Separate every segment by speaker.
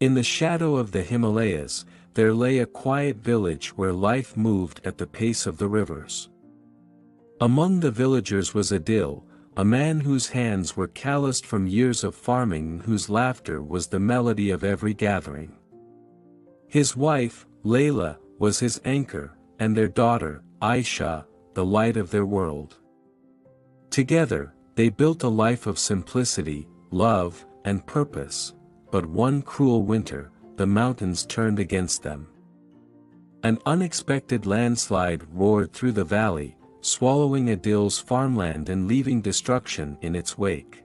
Speaker 1: In the shadow of the Himalayas, there lay a quiet village where life moved at the pace of the rivers. Among the villagers was Adil, a man whose hands were calloused from years of farming and whose laughter was the melody of every gathering. His wife, Layla, was his anchor, and their daughter, Aisha, the light of their world. Together, they built a life of simplicity, love, and purpose, but one cruel winter, the mountains turned against them. An unexpected landslide roared through the valley, swallowing Adil's farmland and leaving destruction in its wake.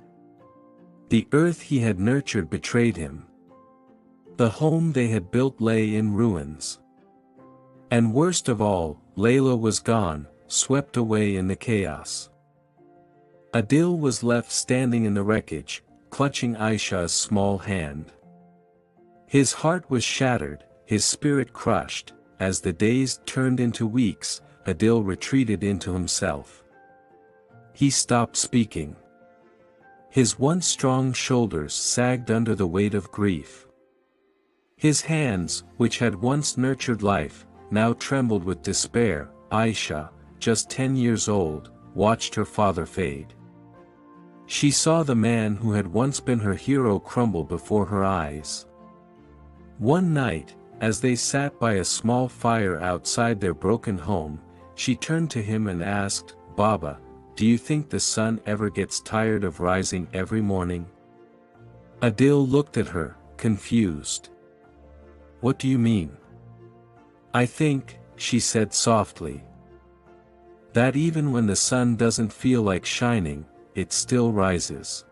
Speaker 1: The earth he had nurtured betrayed him. The home they had built lay in ruins. And worst of all, Layla was gone, swept away in the chaos. Adil was left standing in the wreckage, clutching Aisha's small hand. His heart was shattered, his spirit crushed. As the days turned into weeks, Adil retreated into himself. He stopped speaking. His once strong shoulders sagged under the weight of grief. His hands, which had once nurtured life, now trembled with despair. Aisha, just 10 years old, watched her father fade. She saw the man who had once been her hero crumble before her eyes. One night, as they sat by a small fire outside their broken home, she turned to him and asked, "Baba, do you think the sun ever gets tired of rising every morning?" Adil looked at her, confused. "What do you mean?" "I think," she said softly, "that even when the sun doesn't feel like shining, it still rises.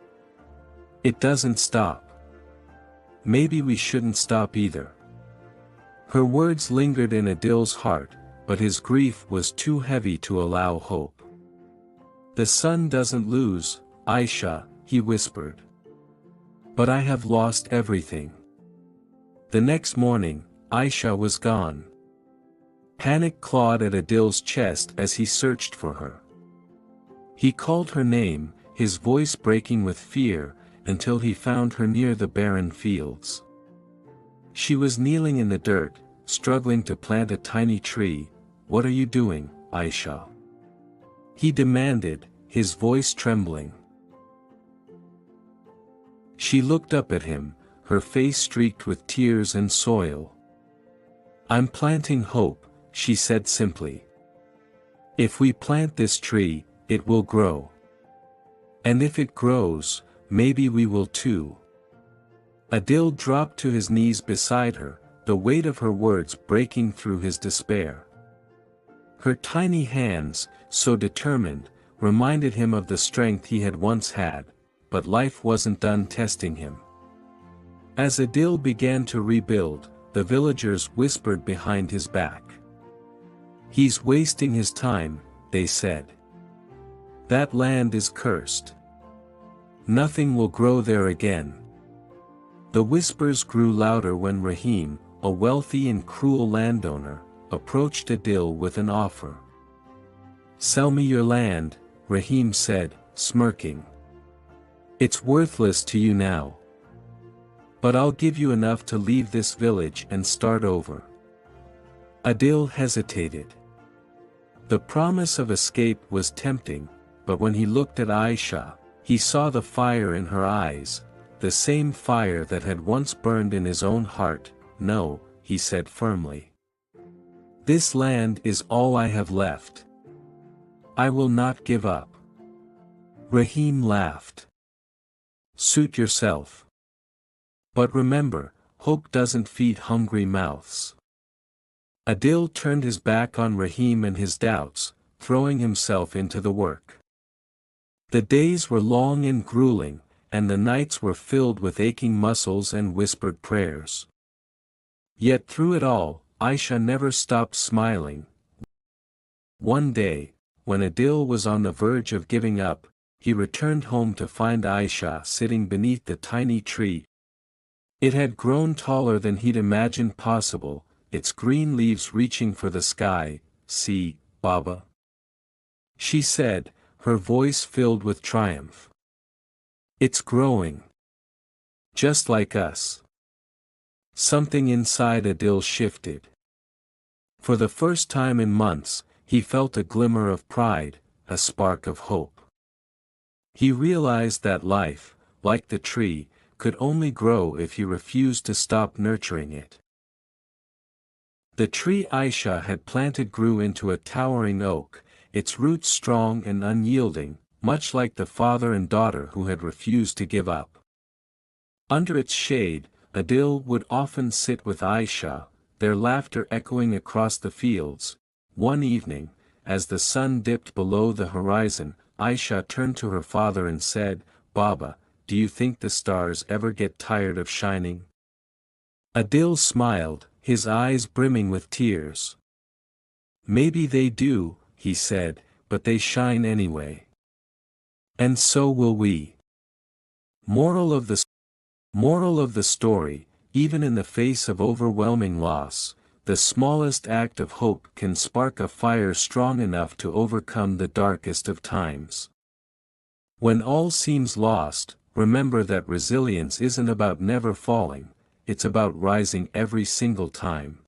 Speaker 1: It doesn't stop. Maybe we shouldn't stop either." Her words lingered in Adil's heart, but his grief was too heavy to allow hope. "The sun doesn't lose, Aisha," he whispered. "But I have lost everything." The next morning, Aisha was gone. Panic clawed at Adil's chest as he searched for her. He called her name, his voice breaking with fear, until he found her near the barren fields. She was kneeling in the dirt, struggling to plant a tiny tree. "What are you doing, Aisha?" he demanded, his voice trembling. She looked up at him, her face streaked with tears and soil. "I'm planting hope," she said simply. "If we plant this tree, it will grow. And if it grows, maybe we will too." Adil dropped to his knees beside her, the weight of her words breaking through his despair. Her tiny hands, so determined, reminded him of the strength he had once had, but life wasn't done testing him. As Adil began to rebuild, the villagers whispered behind his back. "He's wasting his time," they said. "That land is cursed. Nothing will grow there again." The whispers grew louder when Rahim, a wealthy and cruel landowner, approached Adil with an offer. "Sell me your land," Rahim said, smirking. "It's worthless to you now. But I'll give you enough to leave this village and start over." Adil hesitated. The promise of escape was tempting, but when he looked at Aisha, he saw the fire in her eyes, the same fire that had once burned in his own heart. "No," he said firmly. "This land is all I have left. I will not give up." Rahim laughed. "Suit yourself. But remember, hope doesn't feed hungry mouths." Adil turned his back on Rahim and his doubts, throwing himself into the work. The days were long and grueling, and the nights were filled with aching muscles and whispered prayers. Yet through it all, Aisha never stopped smiling. One day, when Adil was on the verge of giving up, he returned home to find Aisha sitting beneath the tiny tree. It had grown taller than he'd imagined possible, its green leaves reaching for the sky. "See, Baba," she said, her voice filled with triumph. "It's growing. Just like us." something inside Adil shifted. For the first time in months, he felt a glimmer of pride, a spark of hope. He realized that life, like the tree, could only grow if he refused to stop nurturing it. The tree Aisha had planted grew into a towering oak, its roots strong and unyielding, much like the father and daughter who had refused to give up. Under its shade, Adil would often sit with Aisha, their laughter echoing across the fields. One evening, as the sun dipped below the horizon, Aisha turned to her father and said, "Baba, do you think the stars ever get tired of shining?" Adil smiled, his eyes brimming with tears. "Maybe they do," he said, "but they shine anyway. And so will we." Moral of the story, even in the face of overwhelming loss, the smallest act of hope can spark a fire strong enough to overcome the darkest of times. When all seems lost, remember that resilience isn't about never falling, it's about rising every single time.